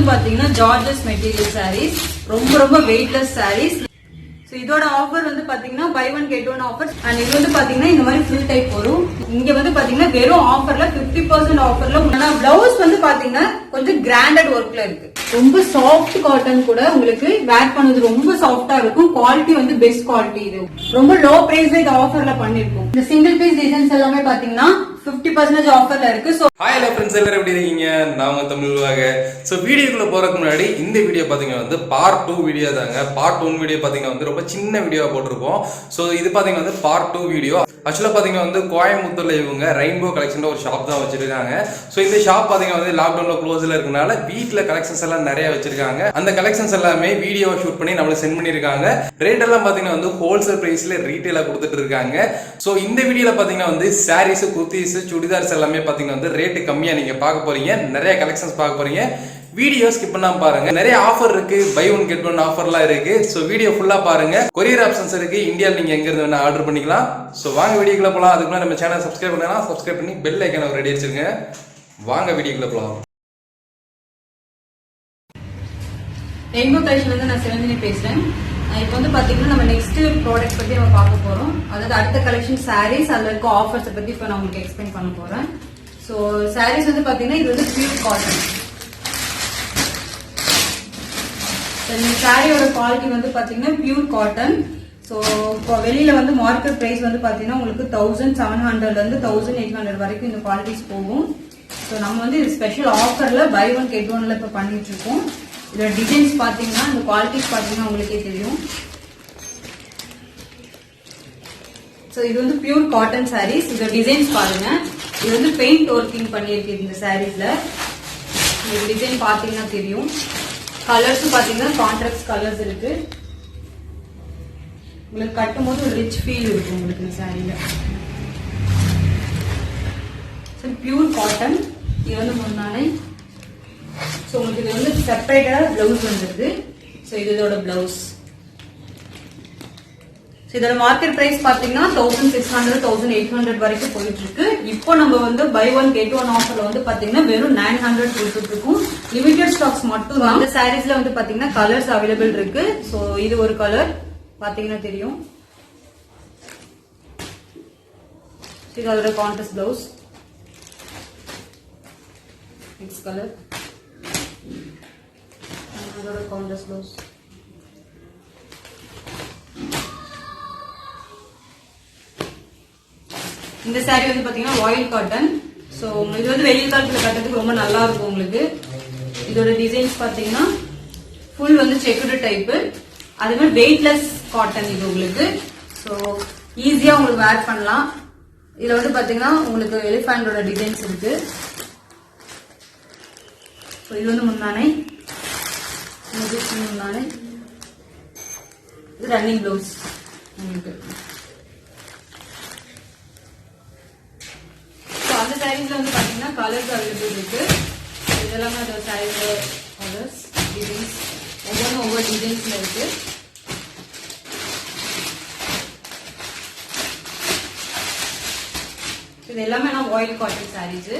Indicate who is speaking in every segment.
Speaker 1: வந்து பாத்தீங்கன்னா Georges material saris, ரொம்ப ரொம்ப வெயிட்லெஸ் சாரீஸ். இதோட ஆஃபர் வந்து பாத்தீங்கன்னா buy one get one offer. And இது வந்து பாத்தீங்கன்னா இந்த மாதிரி ஃபுல் டைப் வரும். இங்க வந்து பாத்தீங்கன்னா வெறும் ஆஃபர்ல 50% ஆஃபர்ல. பிளவுஸ் வந்து பாத்தீங்கன்னா கொஞ்சம் கிராண்டட் ஒர்க்ல இருக்கு. ரொம்ப சாஃப்ட் காட்டன் கூட உங்களுக்கு வேர் பண்ணது ரொம்ப சாஃப்டா இருக்கும். குவாலிட்டி வந்து பெஸ்ட் குவாலிட்டி. இது ரொம்ப லோ பிரைஸ்ல இது ஆஃபர்ல பண்ணிருக்கோம். இந்த சிங்கிள் பீஸ் டிசைன்ஸ் எல்லாமே பாத்தீங்கன்னா 50% ஆஃபர்ல இருக்கு. சோ
Speaker 2: ஹாய் ஹலோ ஃப்ரெண்ட்ஸ், எல்லாரும் எப்படி இருக்கீங்க? நாம தமிழ்வாக. ஸோ வீடியோக்குள்ள போறதுக்கு முன்னாடி இந்த வீடியோ பாத்தீங்கன்னா வந்து பார்ட் 2 வீடியோ தாங்க. பார்ட் 1 வீடியோ பாத்தீங்கன்னா வந்து ரொம்ப சின்ன வீடியோ போட்டிருப்போம். ஸோ இது பாத்தீங்கன்னா வந்து பார்ட் 2 வீடியோ. ஆக்சுவலா பாத்தீங்கன்னா வந்து கோயம்புத்தூர்ல இவங்க ரெயின்போ கலெக்ஷன் ஒரு ஷாப் தான் வச்சிருக்காங்க. ஸோ இந்த ஷாப் பாத்தீங்கன்னா வந்து லாக்டவுன்ல க்ளோஸ்ல இருக்கனால வீட்டுல கலெக்ஷன்ஸ் எல்லாம் நிறைய வச்சிருக்காங்க. அந்த கலெக்ஷன்ஸ் எல்லாமே வீடியோ ஷூட் பண்ணி நம்மளுக்கு சென்ட் பண்ணிருக்காங்க. ரேட் எல்லாம் பாத்தீங்கன்னா வந்து ஹோல்சேல் பிரைஸ்ல ரீட்டைலா கொடுத்துட்டு இருக்காங்க. ஸோ இந்த வீடியோல பாத்தீங்கன்னா வந்து சாரீஸ், குர்த்திஸ், சுடிதார்ஸ் எல்லாமே பாத்தீங்கன்னா வந்து ரேட் கம்மியா நீங்க பார்க்க போறீங்க. நிறைய கலெக்ஷன்ஸ் பார்க்க போறீங்க. வீடியோ ஸ்கிப் பண்ணாம பாருங்க. நிறைய ஆஃபர் இருக்கு, பை ஒன் கெட் ஒன் ஆஃபர்லாம் இருக்கு. சோ வீடியோ ஃபுல்லா பாருங்க. கொரியர் ஆப்ஷன்ஸ் இருக்கு. இந்தியால நீங்க எங்க இருந்து வேணா ஆர்டர் பண்ணிக்கலாம். சோ வாங்க வீடியோக்குள்ள போலாம். அதுக்கு முன்னாடி நம்ம சேனல் சப்ஸ்கிரைப் பண்ணலாம். சப்ஸ்கிரைப் பண்ணி பெல் ஐகானை ரெடி வச்சிருங்க. வாங்க வீடியோக்குள்ள போலாம்.
Speaker 1: ரெயின்போ கலெக்ஷன்ல இருந்து நான் சிவந்தினி பேசுறேன். இப்போ வந்து பாத்தீங்கன்னா நம்ம நெக்ஸ்ட் ப்ராடக்ட் பத்தி நம்ம பார்க்க போறோம். அதாவது அடுத்த கலெக்ஷன் சாரீஸ், அதுல இருக்க ஆஃபர்ஸ் பத்தி இப்போ நான் உங்களுக்கு எக்ஸ்பிளைன் பண்ண போறேன். ஸோ சாரீஸ் வந்து பாத்தீங்கன்னா இது வந்து பியூர் காட்டன். இந்த சாரியோட குவாலிட்டி வந்து பாத்தீங்கன்னா பியூர் காட்டன். ஸோ இப்போ வெளியில வந்து மார்க்கெட் பிரைஸ் வந்து பாத்தீங்கன்னா உங்களுக்கு 1700 இருந்து 1800 வரைக்கும் இந்த குவாலிட்டிஸ் போகும். ஸோ நம்ம வந்து இது ஸ்பெஷல் ஆஃபர்ல பை ஒன் கெட் ஒன்ல இப்போ பண்ணிட்டு இருக்கோம். இதோட டிசைன்ஸ் பாத்தீங்கன்னா இந்த குவாலிட்டிஸ் பாத்தீங்கன்னா உங்களுக்கே தெரியும். ஸோ இது வந்து பியூர் காட்டன் சாரீஸ். இதோட டிசைன்ஸ் பாருங்க. இது வந்து பெயிண்ட் ஒர்க்கிங் பண்ணியிருக்கு இந்த சாரீஸ்ல. இந்த டிசைன் பாத்தீங்கன்னா தெரியும். கலர்ஸ் பாத்தீங்கன்னா கான்ட்ராஸ்ட் கலர்ஸ் இருக்கு. உங்களுக்கு கட்டும் போது ஒரு ரிச் ஃபீல் இருக்கும் உங்களுக்கு இந்த சாரீல. Pure cotton. இது வந்து முன்னாடி. ஸோ உங்களுக்கு இது வந்து செப்பரேட்டா பிளவுஸ் வந்துருது. ஸோ இது இதோட பிளவுஸ். இதோட மார்க்கெட் பிரைஸ் பாத்தீங்கன்னா 1600 1800 வரைக்கும் போயிட்டு இருக்கு. இப்போ நம்ம வந்து பை ஒன் கெட் ஒன் ஆஃபர்ல வந்து பாத்தீங்கன்னா வெறும் 900 கொடுத்துட்டு இருக்கும். லிமிடெட் ஸ்டாக்ஸ் மட்டும் தான். இந்த சாரீஸ்ல வந்து பாத்தீங்கன்னா கலர்ஸ் அவைலபிள் இருக்கு. சோ இது ஒரு கலர் பாத்தீங்கன்னா தெரியும். இது அதோட கான்ட்ராஸ்ட் பிளவுஸ். நெக்ஸ்ட் கலர் அதோட கான்ட்ராஸ்ட் பிளவுஸ். இந்த சாரி வந்து பாத்தீங்கன்னா ஆயில் காட்டன். சோ இது வந்து வெயில் காலத்துல கட்டுறதுக்கு ரொம்ப நல்லா இருக்கும் உங்களுக்கு. இதோட டிசைன்ஸ் பாத்தீங்கன்னா ஃபுல் வந்து செக்குடு டைப். அதே மாதிரி வெயிட்லெஸ் காட்டன் இது உங்களுக்கு. சோ ஈஸியா உங்களுக்கு வேர் பண்ணலாம். இதுல வந்து பாத்தீங்கன்னா உங்களுக்கு எலிஃபண்டோட டிசைன்ஸ் இருக்கு. இது வந்து முன்னானை. முன்னானை இது ரன்னிங் பிளவுஸ் உங்களுக்கு. அந்த சாரீஸ்ல வந்து பாத்தீங்கன்னா கலர்ஸ் அவைலபிள் இருக்கு. இதெல்லாம் அந்த சாரீஸோட கலர்ஸ், டிசைன்ஸ் ஒவ்வொன்றும் ஒவ்வொரு டிசைன்ஸ்ல இருக்கு. இது எல்லாமே நான் ஆயில் காட்டன் சாரீஸ்.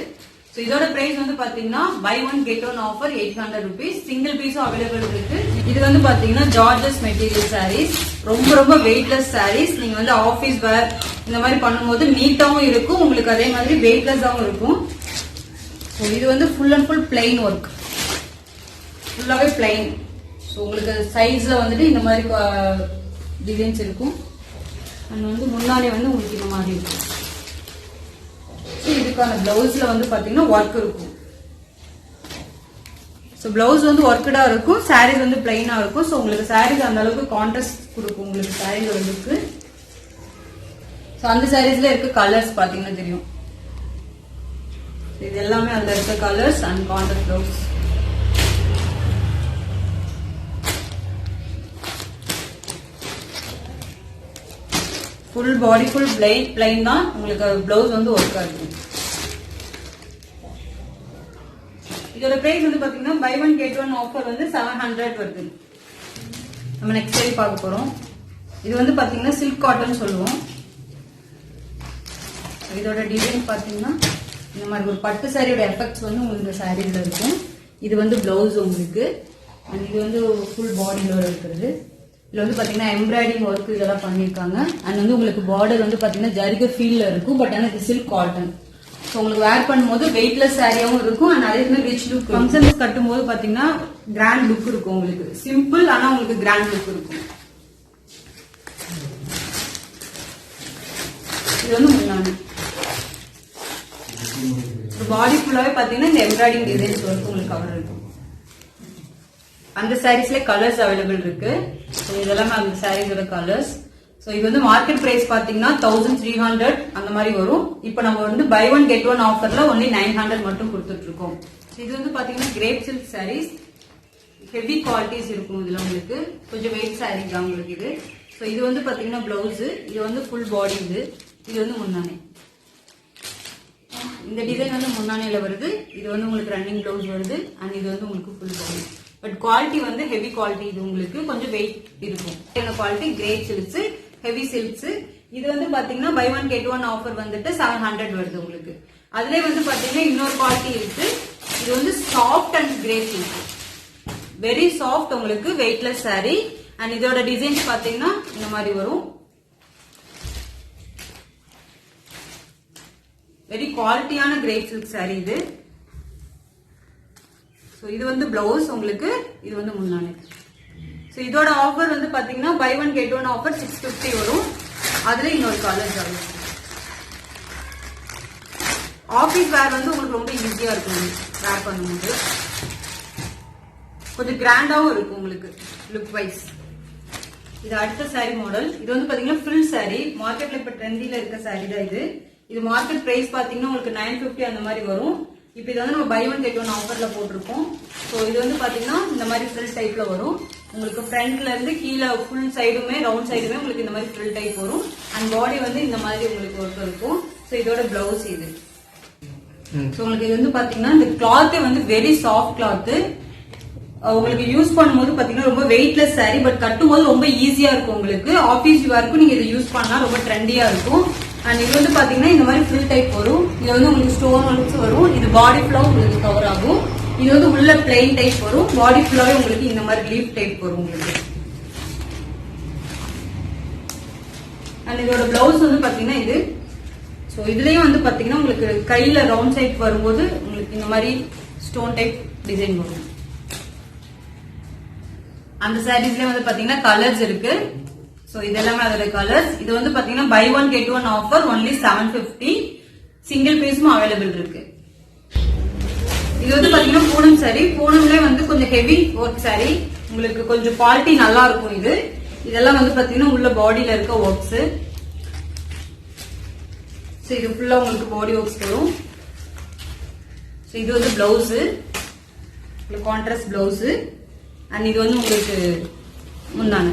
Speaker 1: ஸோ இதோட பிரைஸ் வந்து பாத்தீங்கன்னா buy one get one offer 800 rupees. Single பீஸும் அவைலபிள் இருக்கு. இது வந்து பாத்தீங்கன்னா ஜார்ஜஸ் மெட்டீரியல் சாரீஸ், ரொம்ப ரொம்ப வெயிட்லெஸ் சாரீஸ். நீங்க வந்து ஆபீஸ் வேர் இந்த மாதிரி பண்ணும்போது நீட்டாவும் இருக்கும் உங்களுக்கு, அதே மாதிரி வெயிட்லெஸ்ஸாவும் இருக்கும். ஸோ இது வந்து full and full plain work, ஃபுல்லாவே பிளைன். ஸோ உங்களுக்கு சைஸ்ல வந்துட்டு இந்த மாதிரி டிசைன்ஸ் இருக்கும். அண்ட் வந்து முன்னாடி வந்து உங்களுக்கு இந்த மாதிரி இருக்கும். இதுக்கான பிளவுஸ்ல வந்து பாத்தீங்கன்னா ஒர்க் இருக்கும். சோ பிளவுஸ் வந்து ஒர்க்கடா இருக்கும், சாரீஸ் வந்து பிளைனா இருக்கும். சோ உங்களுக்கு சாரீஸ் அந்த அளவுக்கு கான்ட்ராஸ்ட் கொடுக்கும் உங்களுக்கு சாரீஸோட லுக்கு. சோ அந்த சாரீஸ்ல இருக்க கலர்ஸ் பாத்தீங்கன்னா தெரியும். இது எல்லாமே அதுல இருக்க colours and contrast blouse. Full body full plain தான் உங்களுக்கு. பிளவுஸ் வந்து ஒர்க்கா இருக்கும். இதோட பிரைஸ் வந்து பாத்தீங்கன்னா buy one get one offer வந்து 700 வருது. நம்ம நெக்ஸ்ட் சாரி பார்க்க போறோம். இது வந்து பாத்தீங்கன்னா சில்க் காட்டன் சொல்லுவோம். இதோட டிசைன் பாத்தீங்கன்னா இந்த மாதிரி ஒரு பட்டு சாரியோட எஃபெக்ட்ஸ் வந்து உங்களுக்கு இந்த சாரீல இருக்கும். இது வந்து பிளவுஸ் உங்களுக்கு அண்ட் இது வந்து ஃபுல் பாடியோட இருக்கிறது. இதுல வந்து பாத்தீங்கன்னா எம்ப்ராய்டிங் ஒர்க் இதெல்லாம் பண்ணிருக்காங்க அண்ட் வந்து உங்களுக்கு பார்டர் வந்து பாத்தீங்கன்னா ஜரிகை ஃபீல்ல இருக்கும். பட் ஆனா இது சில்க் காட்டன். ஸோ உங்களுக்கு வேர் பண்ணும்போது வெயிட்லெஸ் சாரியாவும் இருக்கும் அண்ட் அதே மாதிரி ரிச் லுக். ஃபங்க்ஷன்ஸ் கட்டும் போது பாத்தீங்கன்னா கிராண்ட் லுக் இருக்கும் உங்களுக்கு. சிம்பிள் ஆனா உங்களுக்கு கிராண்ட் லுக் இருக்கும். இது வந்து முன்னாடி பாடி ஃபுல்லாவே பாத்தீங்கன்னா இந்த எம்ப்ராய்டிங் டிசைன்ஸ் ஒர்க் உங்களுக்கு கவர் இருக்கும். அந்த சாரீஸ்ல கலர்ஸ் அவைலபிள் இருக்கு. இதெல்லாம் அந்த சாரீஸோட கலர்ஸ். சோ இது வந்து மார்க்கெட் பிரைஸ் பாத்தீங்கன்னா 1300 அந்த மாதிரி வரும். இப்போ நம்ம வந்து பை ஒன் கெட் ஒன் ஆஃபர்ல ஒன்லி 900 மட்டும் கொடுத்துட்டு இருக்கோம். இது வந்து பாத்தீங்கன்னா crepe silk sarees. Heavy qualities இருக்கும் இதுல உங்களுக்கு. கொஞ்சம் வெயிட் சாரீ தான் உங்களுக்கு இது. சோ இது வந்து பாத்தீங்கன்னா பிளவுஸ். இது வந்து ஃபுல் பாடி. இது வந்து முன்னாடி இந்த டிசைன் வந்து முன்னாடியில வருது. இது வந்து உங்களுக்கு ரன்னிங் பிளவுஸ் வருது அண்ட் இது வந்து உங்களுக்கு ஃபுல் பாடி. பட் குவாலிட்டி வந்து ஹெவி குவாலிட்டி. இது உங்களுக்கு கொஞ்சம் வெயிட் இருக்கும். என்ன quality? Crepe silks, heavy silks. இது வந்து பாத்தீங்கன்னா buy one get one offer வந்துட்டு 700 வருது உங்களுக்கு. அதுல வந்து பாத்தீங்கன்னா இன்னொரு குவாலிட்டி இருக்கு. இது வந்து soft and grape silk. Very soft உங்களுக்கு வெயிட்லெஸ் சாரி அண்ட் இதோட டிசைன்ஸ் பாத்தீங்கன்னா இந்த மாதிரி வரும். வெரி குவாலிட்டியான கிரேப் சில்க் சாரி இது. சோ இது வந்து பிளவுஸ் உங்களுக்கு. இது வந்து முன்னாடி. சோ இதோட ஆஃபர் வந்து பாத்தீங்கன்னா buy one get one offer 650 வரும். அதுல இன்னொரு கலர் ஜாயின். ஆபீஸ் வேர் வந்து உங்களுக்கு ரொம்ப ஈஸியா இருக்கும் வேர் பண்ணும்போது. கொஞ்சம் கிராண்டாவும் இருக்கும் உங்களுக்கு லுக் வைஸ். இது அடுத்த சாரி மாடல். இது வந்து பாத்தீங்கன்னா ஃபுல் சாரி. மார்க்கெட்ல இப்ப ட்ரெண்டில இருக்க சாரி தான் இது. இது மார்க்கெட் பிரைஸ் பாத்தீங்கன்னா உங்களுக்கு 950 அந்த மாதிரி வரும். இப்போ இது வந்து நம்ம பை ஒன் கெட் ஒன் ஆஃபர்ல போட்டிருக்கோம். ஸோ இது வந்து பாத்தீங்கன்னா இந்த மாதிரி ஃபில் டைப்ல வரும். உங்களுக்கு ஃப்ரண்ட்ல இருந்து கீழே ஃபுல் சைடுமே ரவுண்ட் சைடுமே உங்களுக்கு இந்த மாதிரி ஃபில் டைப் வரும் அண்ட் பாடி வந்து இந்த மாதிரி உங்களுக்கு ஒர்க் இருக்கும். ஸோ இதோட பிளவுஸ் இது. ஸோ உங்களுக்கு இது வந்து பாத்தீங்கன்னா இந்த கிளாத்தே வந்து வெரி சாஃப்ட் கிளாத். உங்களுக்கு யூஸ் பண்ணும்போது பாத்தீங்கன்னா ரொம்ப வெயிட்லெஸ் சாரி. பட் கட்டும் போது ரொம்ப ஈஸியா இருக்கும் உங்களுக்கு. ஆபீஸ் வேர்க்கும் நீங்க இதை யூஸ் பண்ணா ரொம்ப ட்ரெண்டியா இருக்கும். அண்ட் இது வந்து பாத்தீங்கன்னா இந்த மாதிரி ஃபுல் டைப் வரும். இது வந்து உங்களுக்கு ஸ்டோன் ஒர்க்ஸ் வரும். இது பாடி ஃபுல்லா உங்களுக்கு கவர் ஆகும். இது வந்து உள்ள பிளெயின் டைப் வரும். பாடி ஃபுல்லாவே உங்களுக்கு இந்த மாதிரி லீஃப் டைப் வரும் உங்களுக்கு. அண்ட் இதோட பிளவுஸ் வந்து பாத்தீங்கன்னா இது. சோ இதுலயும் வந்து பாத்தீங்கன்னா உங்களுக்கு கையில ரவுண்ட் சைட் வரும்போது உங்களுக்கு இந்த மாதிரி ஸ்டோன் டைப் டிசைன் வரும். அந்த சாரீஸ்ல வந்து பாத்தீங்கன்னா கலர்ஸ் இருக்கு. சோ இதெல்லாமே அதோட கலர்ஸ். இது வந்து பாத்தீங்கன்னா buy one get one offer only 750. Single பீஸும் அவைலபிள் இருக்கு. இது வந்து பாத்தீங்கன்னா பூனம் சாரி. பூனம்ல வந்து கொஞ்சம் ஹெவி ஒர்க் சாரி. உங்களுக்கு கொஞ்சம் குவாலிட்டி நல்லா இருக்கும் இது. இதெல்லாம் வந்து பாத்தீங்கன்னா உள்ள பாடியில இருக்க ஒர்க்ஸ். சோ இது ஃபுல்லா உங்களுக்கு பாடி ஒர்க்ஸ் வரும். சோ இது வந்து பிளவுஸ். கான்ட்ராஸ்ட் பிளவுஸ் அண்ட் இது வந்து உங்களுக்கு முன்னான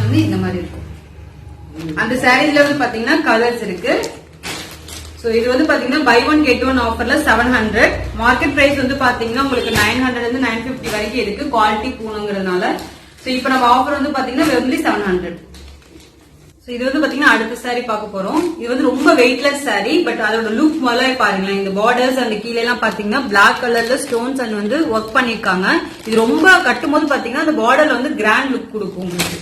Speaker 1: வந்து இந்த மாதிரி இருக்கும். அந்த சாரீஸ்ல வந்து பாத்தீங்கன்னா கலர்ஸ் இருக்கு. சோ இது வந்து பாத்தீங்கன்னா பை ஒன் கெட் ஒன் ஆஃபர்ல 700. மார்க்கெட் பிரைஸ் வந்து பாத்தீங்கன்னா உங்களுக்கு 900 இருந்து 950 வரைக்கும் இருக்கு குவாலிட்டி பூணுங்கிறதுனால. சோ இப்போ நம்ம ஆஃபர் வந்து பாத்தீங்கன்னா வெறும் 700. சோ இது வந்து பாத்தீங்கன்னா அடுத்த சாரி பார்க்க போறோம். இது வந்து ரொம்ப வெயிட்லெஸ் சாரி. பட் அதோட லுக் முதல்ல பாருங்களேன். இந்த பார்டர்ஸ் அந்த கீழே எல்லாம் பாத்தீங்கன்னா பிளாக் கலர்ல ஸ்டோன்ஸ் அண்ட் வந்து ஒர்க் பண்ணிருக்காங்க. இது ரொம்ப கட்டும் போது பாத்தீங்கன்னா அந்த பார்டர்ல வந்து கிராண்ட் லுக் கொடுக்கும் உங்களுக்கு.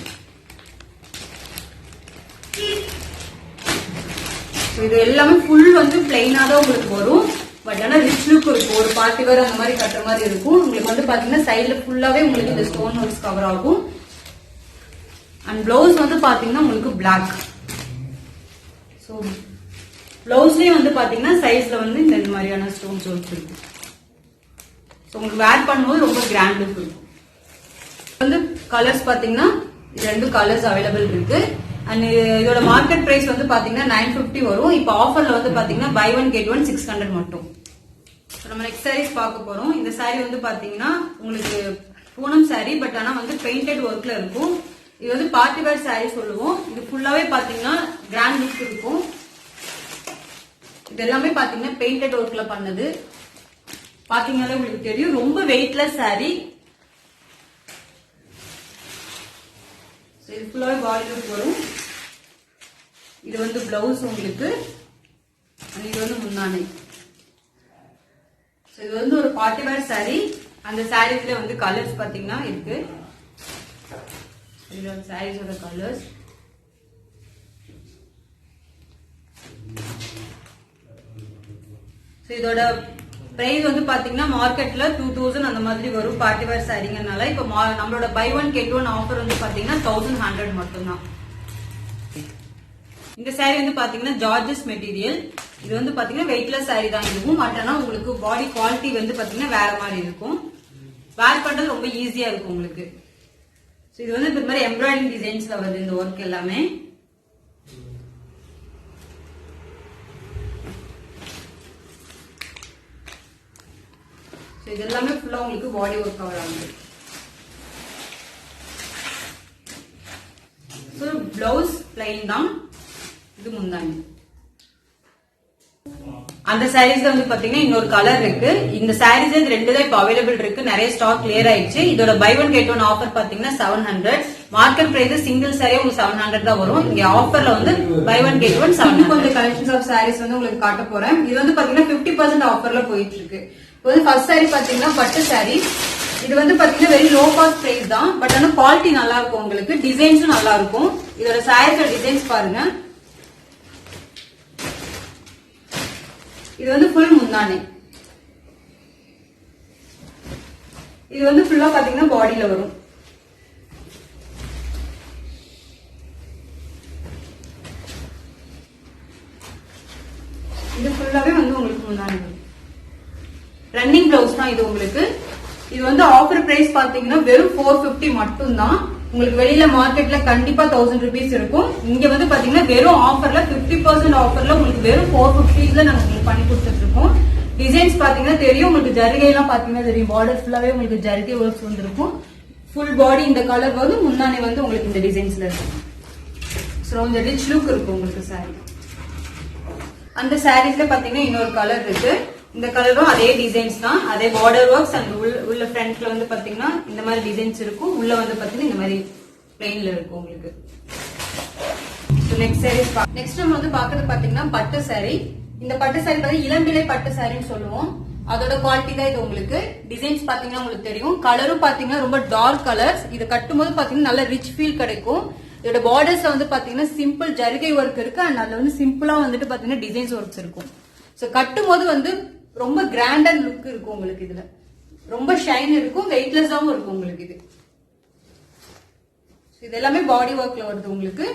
Speaker 1: இது எல்லாமே ஃபுல் வந்து பிளைனா தான் உங்களுக்கு வரும். பட் ஆனா ரிச் லுக் இருக்கும். ஒரு பார்ட்டி வேர் அந்த மாதிரி கட்டுற மாதிரி இருக்கும். உங்களுக்கு வந்து பாத்தீங்கன்னா சைடுல ஃபுல்லாவே உங்களுக்கு இந்த ஸ்டோன் ஒர்க்ஸ் கவர் ஆகும். அண்ட் பிளவுஸ் வந்து பாத்தீங்கன்னா உங்களுக்கு பிளாக். சோ பிளவுஸ்லயே வந்து பாத்தீங்கன்னா சைஸ்ல வந்து இந்த மாதிரியான ஸ்டோன்ஸ் ஒர்க்ஸ் இருக்கும். சோ உங்களுக்கு வேர் பண்ணும்போது ரொம்ப கிராண்ட் லுக் இருக்கும். வந்து கலர்ஸ் பாத்தீங்கன்னா ரெண்டு கலர்ஸ் அவைலபிள் இருக்கு. அண்ட் இதோட மார்க்கெட் பிரைஸ் வந்து பாத்தீங்கன்னா 950 வரும். இப்போ ஆஃபர்ல வந்து பாத்தீங்கன்னா பை ஒன் கெட் ஒன் 600 மட்டும். நம்ம நெக்ஸ்ட் சாரீஸ் பார்க்க போறோம். இந்த சாரி வந்து பாத்தீங்கன்னா உங்களுக்கு பூனம் சாரி. பட் ஆனா வந்து பெயிண்டட் ஒர்க்ல இருக்கும். இது வந்து பார்ட்டி வேர் சாரி சொல்லுவோம். இது ஃபுல்லாவே பாத்தீங்கன்னா கிராண்ட் லுக் இருக்கும். இது எல்லாமே பாத்தீங்கன்னா பெயிண்டட் ஒர்க்ல பண்ணது. பாத்தீங்கன்னாலே உங்களுக்கு தெரியும் ரொம்ப வெயிட்லெஸ் சாரி. இது ஃபுல்லாவே பாடி லுக் வரும். இது வந்து பிளவுஸ் உங்களுக்கு. இது வந்து முன்னாடி. இது வந்து ஒரு பார்ட்டி வேர் saree. அந்த சாரீஸ்ல வந்து கலர்ஸ் பாத்தீங்கன்னா இருக்கு. இதுல சாரீஸோட கலர்ஸ் இதோட பிரைஸ் வந்து பாத்தீங்கன்னா மார்க்கெட்ல 2000 அந்த மாதிரி வரும் பார்ட்டி வேர் சாரீங்கனால இப்ப நம்மளோட buy one get one offer வந்து பாத்தீங்கன்னா 1100 மட்டும்தான். இந்த saree வந்து பாத்தீங்கன்னா ஜார்ஜஸ் மெட்டீரியல். இது வந்து பாத்தீங்கன்னா வெயிட்லெஸ் saree தான் இருக்கும். பட் ஆனா உங்களுக்கு பாடி குவாலிட்டி வந்து பாத்தீங்கன்னா வேற மாதிரி இருக்கும். வேர் பண்றது ரொம்ப ஈஸியா இருக்கும் உங்களுக்கு. இது வந்து இந்த மாதிரி எம்ப்ராய்டிங் டிசைன்ஸ்ல வருது இந்த ஒர்க் எல்லாமே. இது எல்லாமே ஃபுல்லா உங்களுக்கு பாடி ஒர்க் கவர் ஆகுது. சோ ப்ளவுஸ் பிளைன் தான். இது முந்தானி. அந்த சாரீஸ்ல வந்து பாத்தீங்கன்னா இன்னொரு கலர் இருக்கு. இந்த சாரீஸ் ரெண்டு தான் இப்ப அவைலபிள் இருக்கு. நிறைய ஸ்டாக் கிளியர் ஆயிடுச்சு. இதோட buy one get one offer பாத்தீங்கன்னா 700. மார்க்கெட் பிரைஸ் சிங்கிள் சாரியே உங்களுக்கு 700 தான் வரும். இங்க ஆஃபர்ல வந்து பை ஒன் கெட் ஒன் 700. கொஞ்சம் கலெக்ஷன்ஸ் ஆஃப் சாரீஸ் வந்து உங்களுக்கு காட்ட போறேன். இது வந்து பாத்தீங்கன்னா 50% ஆஃபர்ல போயிட்டு இருக்கு. இப்போ வந்து ஃபர்ஸ்ட் சாரி பாத்தீங்கன்னா பட்டு சாரி. இது வந்து பாத்தீங்கன்னா வெரி லோ காஸ்ட் பிரைஸ் தான். பட் ஆனா குவாலிட்டி நல்லா இருக்கும் உங்களுக்கு. டிசைன்ஸும் நல்லா இருக்கும். இதோட சாரீஸோட டிசைன்ஸ் பாருங்க. இது வந்து ஃபுல் முந்தானி. இது வந்து ஃபுல்லா பாத்தீங்கன்னா பாடியில வரும். இது ஃபுல்லாவே வந்து உங்களுக்கு முந்தானி வரும். ரன்னிங் பிளவுஸ் தான் இது உங்களுக்கு. இது வந்து ஆஃபர் பிரைஸ் பாத்தீங்கன்னா வெறும் 450 மட்டும் தான். உங்களுக்கு வெளியில மார்க்கெட்ல கண்டிப்பா 1000 rupees இருக்கும். இங்க வந்து பாத்தீங்கன்னா வெறும் ஆஃபர்ல 50% ஆஃபர்ல உங்களுக்கு வெறும் 450 நாங்க உங்களுக்கு பண்ணி கொடுத்துட்டு இருக்கோம். டிசைன்ஸ் பாத்தீங்கன்னா தெரியும் உங்களுக்கு. ஜரிகை எல்லாம் பாத்தீங்கன்னா தெரியும். பார்டர் ஃபுல்லாவே உங்களுக்கு ஜரிகை ஒர்க்ஸ் வந்துருக்கும். ஃபுல் பாடி இந்த கலர் வந்து முன்னாடி வந்து உங்களுக்கு இந்த டிசைன்ஸ்ல இருக்கும். சோ இந்த ரிச் லுக் இருக்கும் உங்களுக்கு சாரி. அந்த சாரீஸ்ல பாத்தீங்கன்னா இன்னொரு கலர் இருக்கு. இந்த கலரும் அதே டிசைன்ஸ் தான். அதே பார்டர் ஒர்க்ஸ் அண்ட் உள்ள ஃப்ரண்ட்ல வந்து பாத்தீங்கன்னா இந்த மாதிரி டிசைன்ஸ் இருக்கும். உள்ள வந்து பாத்தீங்கன்னா இந்த மாதிரி பிளெயின்ல இருக்கும் உங்களுக்கு. நெக்ஸ்ட் நம்ம வந்து பாக்குறது பாத்தீங்கன்னா பட்டு சாரி. இந்த பட்டு சாரி பாத்தீங்கன்னா இளம்பிள்ளை பட்டு சாரின்னு சொல்லுவோம். அதோட குவாலிட்டி தான் இது உங்களுக்கு. டிசைன்ஸ் பாத்தீங்கன்னா உங்களுக்கு தெரியும். கலரும் பாத்தீங்கன்னா ரொம்ப டார்க் கலர்ஸ். இது கட்டும் போது பாத்தீங்கன்னா நல்ல ரிச் ஃபீல் கிடைக்கும். இதோட பார்டர்ஸ்ல வந்து பாத்தீங்கன்னா சிம்பிள் ஜரிகை ஒர்க் இருக்கு. அண்ட் அதுல வந்து சிம்பிளா வந்துட்டு பாத்தீங்கன்னா டிசைன்ஸ் ஒர்க்ஸ் இருக்கும். சோ கட்டும் போது வந்து ரொம்ப கிராண்ட் அண்ட் லுக் இருக்கும் உங்களுக்கு. இதுல ரொம்ப ஷைன் இருக்கும். வெயிட்லெஸ்ஸாவும் இருக்கும் உங்களுக்கு. இது எல்லாமே பாடி ஒர்க்ல வருது உங்களுக்கு.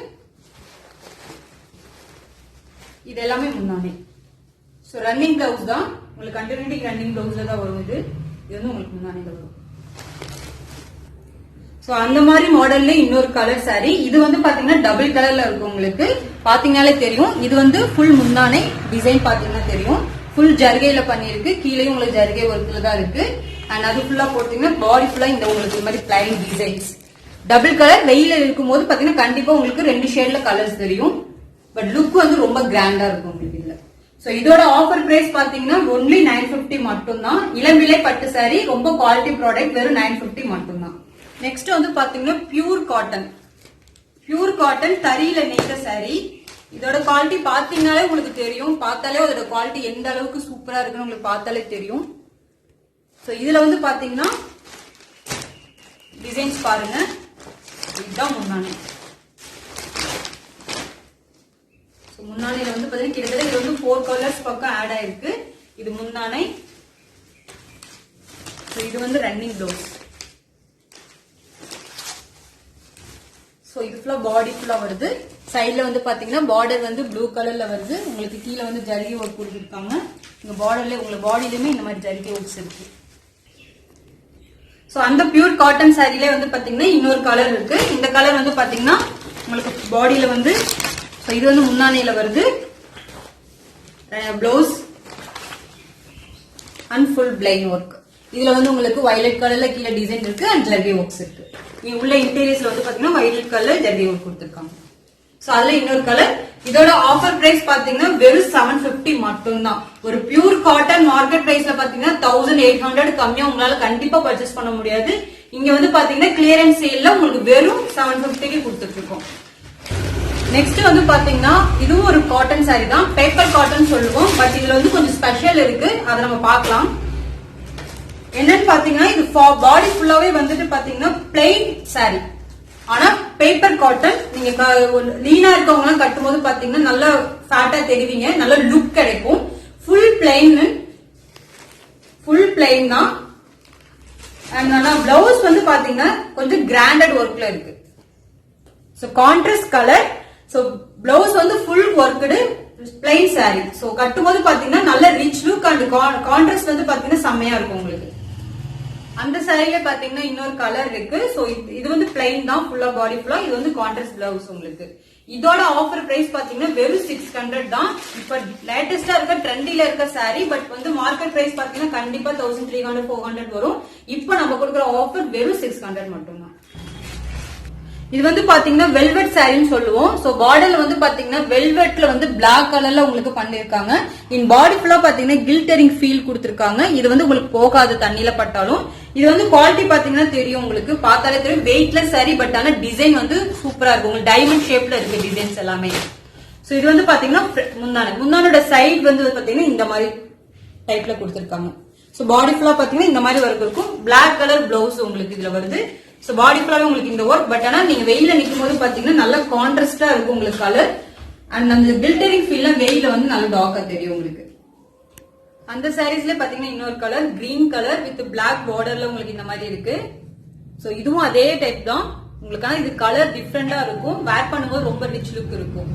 Speaker 1: இது எல்லாமே முன்னாடி. சோ ரன்னிங் பிளவுஸ் தான் உங்களுக்கு. கண்டினியூட்டி ரன்னிங் பிளவுஸ்ல தான் வரும். இது வந்து உங்களுக்கு முன்னாடி வரும். சோ அந்த மாதிரி மாடல்ல இன்னொரு கலர் சாரி. இது வந்து பாத்தீங்கன்னா டபுள் கலர்ல இருக்கும் உங்களுக்கு. பாத்தீங்கன்னாலே தெரியும். இது வந்து ஃபுல் முந்தானை டிசைன் பாத்தீங்கன்னா தெரியும். ஃபுல் ஜரிகையில பண்ணிருக்கு. கீழே உங்களுக்கு ஜரிகை ஒர்க்ல தான் இருக்கு. அண்ட் அது ஃபுல்லா போட்டீங்கன்னா பாடி ஃபுல்லா இந்த உங்களுக்கு இந்த மாதிரி பிளைன் டிசைன்ஸ். டபுள் கலர் வெயில இருக்கும் போது பாத்தீங்கன்னா கண்டிப்பா உங்களுக்கு 2 ஷேட்ல கலர்ஸ் தெரியும். பட் லுக் வந்து ரொம்ப கிராண்டா இருக்கும் உங்களுக்கு இதுல. சோ இதோட ஆஃபர் பிரைஸ் பாத்தீங்கன்னா ஒன்லி 950 மட்டும் தான். இளம்பிள்ளை பட்டு சாரி ரொம்ப குவாலிட்டி ப்ராடக்ட். வெறும் 950 மட்டும் தான். நெக்ஸ்ட் வந்து பாத்தீங்கன்னா பியூர் காட்டன். பியூர் காட்டன் தறியில நெய்த சாரி. இதோட குவாலிட்டி பாத்தீங்கன்னாலே உங்களுக்கு தெரியும். பார்த்தாலே அதோட குவாலிட்டி எந்த அளவுக்கு சூப்பரா இருக்குன்னு உங்களுக்கு பார்த்தாலே தெரியும். சோ இதுல வந்து பாத்தீங்கன்னா டிசைன்ஸ் பாருங்க. இதுதான் முன்னாடி. முன்னாடியில வந்து பாத்தீங்கன்னா கிட்டத்தட்ட இது வந்து 4 கலர்ஸ் பக்கம் ஆட் ஆயிருக்கு. இது முன்னாடி. இது வந்து ரன்னிங் ப்ளவுஸ். சோ இது ஃபுல்லா பாடி ஃபுல்லா வருது. சைடுல வந்து பாத்தீங்கன்னா பார்டர் வந்து ப்ளூ கலர்ல வருது. உங்களுக்கு கீழே வந்து ஜரிகை ஒர்க் கொடுத்துருக்காங்க. இந்த பார்டர்ல உங்களுக்கு பாடியிலுமே இந்த மாதிரி ஜரிகை ஒர்க்ஸ் இருக்கு. சோ அந்த பியூர் காட்டன் சாரில வந்து பாத்தீங்கன்னா இன்னொரு கலர் இருக்கு. இந்த கலர் வந்து பாத்தீங்கன்னா உங்களுக்கு பாடியில வந்து இது வந்து முன்னானையில வருது. Blouse and full plain work. இதுல வந்து உங்களுக்கு வயலட் கலர்ல கீழே டிசைன் இருக்கு அண்ட் ஜரிகை ஒர்க்ஸ் இருக்கு. உள்ள இன்டீரியர்ஸ்ல வந்து பாத்தீங்கன்னா வயலட் கலர் ஜரிகை ஒர்க் கொடுத்திருக்காங்க. சோ அதுல இன்னொரு கலர். இதோட ஆஃபர் பிரைஸ் பாத்தீங்கன்னா வெறும் 750 மட்டும் தான். ஒரு பியூர் காட்டன் மார்க்கெட் பிரைஸ்ல பாத்தீங்கன்னா 1800 கம்மியா உங்களால கண்டிப்பா பர்ச்சேஸ் பண்ண முடியாது. இங்க வந்து பாத்தீங்கன்னா கிளியரன்ஸ் சேல்ல உங்களுக்கு வெறும் 750க்கு கொடுத்துட்டு இருக்கோம். நெக்ஸ்ட் வந்து பாத்தீங்கன்னா இதுவும் ஒரு காட்டன் சாரி தான். பேப்பர் காட்டன் சொல்லுவோம். பட் இதுல வந்து கொஞ்சம் ஸ்பெஷல் இருக்கு. அதை நம்ம பார்க்கலாம். என்னன்னு பாத்தீங்கன்னா இது பாடி ஃபுல்லாவே வந்துட்டு பாத்தீங்கன்னா பிளெயின் saree. ஆனா பேப்பர் காட்டன். நீங்க லீனா இருக்கவங்க எல்லாம் கட்டும் போது பாத்தீங்கன்னா நல்லா ஃபேட்டா தெரிவிங்க, நல்ல லுக் கிடைக்கும். ஃபுல் பிளெயின் தான். அண்ட் பிளவுஸ் வந்து பாத்தீங்கன்னா கொஞ்சம் கிராண்டட் ஒர்க்ல இருக்கு. So contrast colour. So blouse வந்து full worked plain saree. So கட்டும் போது பாத்தீங்கன்னா நல்ல ரிச் லுக் அண்ட் கான்ட்ராஸ்ட் வந்து பாத்தீங்கன்னா செம்மையா இருக்கும் உங்களுக்கு. அந்த சாரியில பாத்தீங்கன்னா இன்னொரு கலர் இருக்கு. சோ இது வந்து பிளைன் தான், ஃபுல்லா பாடி ஃபுல்லா. இது வந்து கான்ட்ராஸ்ட் பிளவுஸ் உங்களுக்கு. இதோட ஆஃபர் பிரைஸ் பாத்தீங்கன்னா வெறும் 600 தான். இப்ப லேட்டஸ்டா இருக்க ட்ரெண்டில இருக்க சாரி. பட் வந்து மார்க்கெட் பிரைஸ் பாத்தீங்கன்னா கண்டிப்பா 1300 400 வரும். இப்ப நம்ம கொடுக்குற ஆஃபர் வெறும் 600 மட்டும் தான். இது வந்து பாத்தீங்கன்னா வெல்வெட் சாரின்னு சொல்லுவோம். சோ பார்டர்ல வந்து பாத்தீங்கன்னா வெல்வெட்ல வந்து பிளாக் கலர்ல உங்களுக்கு பண்ணிருக்காங்க. இன் பாடி ஃபுல்லா பாத்தீங்கன்னா கில்டரிங் ஃபீல் கொடுத்திருக்காங்க. இது வந்து உங்களுக்கு போகாது தண்ணியில பட்டாலும். இது வந்து குவாலிட்டி பாத்தீங்கன்னா தெரியும் உங்களுக்கு, பார்த்தாலே தெரியும். வெயிட்லெஸ் சாரி, பட் ஆனா டிசைன் வந்து சூப்பரா இருக்கும். உங்களுக்கு டைமண்ட் ஷேப்ல இருக்கு டிசைன்ஸ் எல்லாமே. சோ இது வந்து பாத்தீங்கன்னா முந்தானோட சைடு வந்து பாத்தீங்கன்னா இந்த மாதிரி டைப்ல கொடுத்திருக்காங்க. சோ பாடி ஃபுல்லா பாத்தீங்கன்னா இந்த மாதிரி ஒர்க் இருக்கும். பிளாக் கலர் பிளவுஸ் உங்களுக்கு இதுல வருது. சோ பாடி ஃபுல்லாவே உங்களுக்கு இந்த ஒர்க். பட் ஆனா நீங்க வெயில நிக்கும் போது பாத்தீங்கன்னா நல்ல கான்ட்ராஸ்டா இருக்கும் உங்களுக்கு கலர். அண்ட் அந்த கில்டரிங் ஃபீல்ல வெயில வந்து நல்ல டார்க்கா தெரியும் உங்களுக்கு. அந்த சாரீஸ்ல பாத்தீங்கன்னா இன்னொரு colour green colour with black பார்டர்ல உங்களுக்கு இந்த மாதிரி இருக்கு. சோ இதுவும் அதே டைப் தான் உங்களுக்கு. ஆனா இது கலர் டிஃப்ரெண்டா இருக்கும். வேர் பண்ணும்போது ரொம்ப ரிச் லுக் இருக்கும்.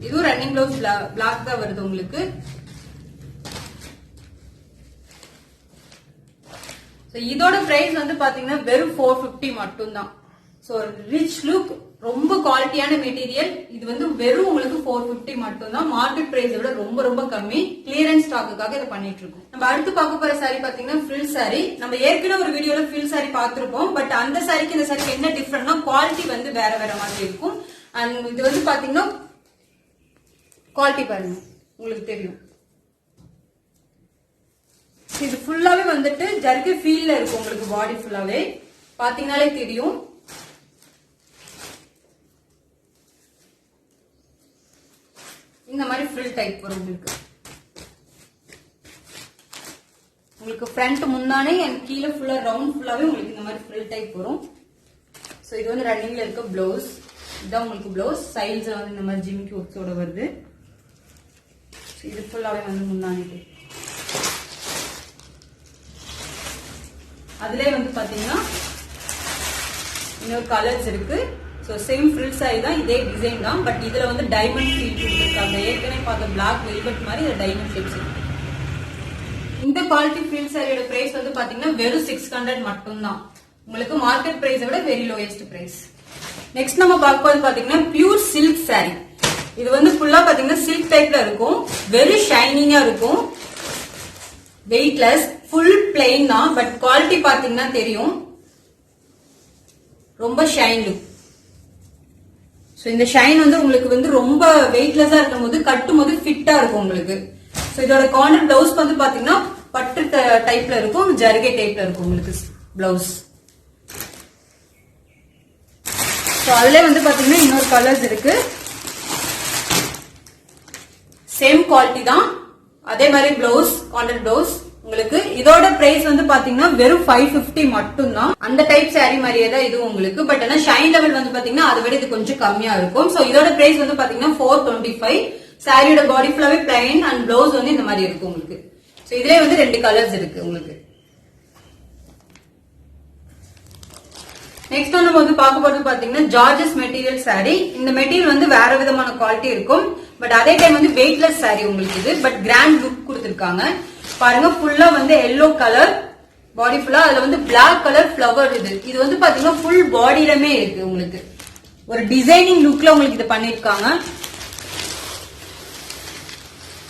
Speaker 1: இதுவும் ரன்னிங் பிளவுஸ் பிளாக் தான் வருது உங்களுக்கு. இதோட பிரைஸ் வந்து பாத்தீங்கன்னா வெறும் 450 மட்டும் தான். சோ ரிச் லுக், ரொம்ப குவாலிட்டியான மெட்டீரியல். இது வந்து வெறும் உங்களுக்கு 450 மட்டும் தான். மார்க்கெட் பிரைஸ் விட ரொம்ப ரொம்ப கம்மி. கிளியரன்ஸ் ஸ்டாக்குக்காக இதை பண்ணிட்டு இருக்கோம். நம்ம அடுத்து பார்க்க போற சாரி பாத்தீங்கன்னா ஃபில் சாரி. நம்ம ஏற்கனவே ஒரு வீடியோல ஃபில் சாரி பார்த்திருப்போம். பட் அந்த சாரிக்கு இந்த சாரிக்கு என்ன டிஃபரெண்ட்னா குவாலிட்டி வந்து வேற வேற மாதிரி இருக்கும். அண்ட் இது வந்து பாத்தீங்கன்னா குவாலிட்டி பாருங்க உங்களுக்கு தெரியும். இது ஃபுல்லாவே வந்துட்டு ஜர்கே ஃபீல்ல இருக்கும் உங்களுக்கு. பாடி ஃபுல்லாவே பாத்தீங்கன்னாலே தெரியும். இந்த மாதிரி ஃபில் டைப் வரும் உங்களுக்கு. உங்களுக்கு ஃப்ரண்ட் முன்னானே அண்ட் கீழே ஃபுல்லா ரவுண்ட் ஃபுல்லாவே உங்களுக்கு இந்த மாதிரி ஃபில் டைப் வரும். சோ இது வந்து ரன்னிங்ல இருக்க பிளவுஸ். இதான் உங்களுக்கு பிளவுஸ். சைட்ஸ்ல வந்து இந்த மாதிரி ஜிமிக்கி ஒர்க்ஸோட வருது. இது ஃபுல்லாவே வந்து முன்னானே. அதுலயே வந்து பாத்தீங்கன்னா இன்னொரு கலர்ஸ் இருக்கு. சோ சேம் ஃபில் சாரி தான், இதே டிசைன் தான். பட் இதுல வந்து டைமண்ட் ஃபீல் கொடுத்திருக்காங்க. ஏற்கனவே பார்த்த பிளாக் வெல்வெட் மாதிரி இதுல டைமண்ட் ஷேப்ஸ் இருக்கு. இந்த குவாலிட்டி ஃபில் சாரியோட பிரைஸ் வந்து பாத்தீங்கன்னா வெறும் 600 மட்டும் தான். உங்களுக்கு மார்க்கெட் பிரைஸை விட வெரி லோயஸ்ட் பிரைஸ். நெக்ஸ்ட் நம்ம பார்க்கும்போது பாத்தீங்கன்னா பியூர் சில்க் சாரி. இது வந்து ஃபுல்லா பாத்தீங்கன்னா சில்க் டைப்ல இருக்கும். வெரி ஷைனிங்கா இருக்கும். வெயிட்லெஸ், ஃபுல் பிளெயின் தான். பட் குவாலிட்டி பாத்தீங்கன்னா தெரியும், ரொம்ப ஷைன் லுக். சோ இந்த ஷைன் வந்து உங்களுக்கு வந்து ரொம்ப வெயிட்லெஸ்ஸா இருக்கும் போது கட்டும் போது ஃபிட்டா இருக்கும் உங்களுக்கு. சோ இதோட கார்னர் பிளவுஸ் வந்து பாத்தீங்கன்னா பட்டு டைப்ல இருக்கும், ஜர்கே டைப்ல இருக்கும் உங்களுக்கு பிளவுஸ். சோ அதுல வந்து பாத்தீங்கன்னா இன்னொரு கலர்ஸ் இருக்கு. சேம் குவாலிட்டி தான். அதே மாதிரி பிளவுஸ், கான்ட்ராஸ்ட் பிளவுஸ் உங்களுக்கு. இதோட பிரைஸ் வந்து பாத்தீங்கன்னா வெறும் 550 மட்டும் தான். அந்த டைப் சாரி மாதிரியே தான் இது உங்களுக்கு. பட் ஆனா ஷைன் லெவல் வந்து பாத்தீங்கன்னா அதை விட இது கொஞ்சம் கம்மியா இருக்கும். சோ இதோட பிரைஸ் வந்து பாத்தீங்கன்னா 425. சாரியோட பாடி ஃபுல்லாவே பிளைன் அண்ட் பிளவுஸ் வந்து இந்த மாதிரி இருக்கும் உங்களுக்கு. சோ இதுலயே வந்து 2 கலர்ஸ் இருக்கு உங்களுக்கு. நெக்ஸ்ட் நம்ம வந்து பார்க்க போறது பாத்தீங்கன்னா ஜார்ஜஸ் மெட்டீரியல் சாரி. இந்த மெட்டீரியல் வந்து வேற விதமான குவாலிட்டி இருக்கும். பட் அதே டைம் வந்து வெயிட்லெஸ் சாரி உங்களுக்கு இது. பட் கிராண்ட் லுக் கொடுத்திருக்காங்க பாருங்க. ஃபுல்லா வந்து எல்லோ கலர் பாடி ஃபுல்லா. அதுல வந்து பிளாக் கலர் பிளவர். இது வந்து பாத்தீங்கன்னா ஃபுல் பாடியிலுமே இருக்கு உங்களுக்கு. ஒரு டிசைனிங் லுக்ல உங்களுக்கு இது பண்ணிருக்காங்க.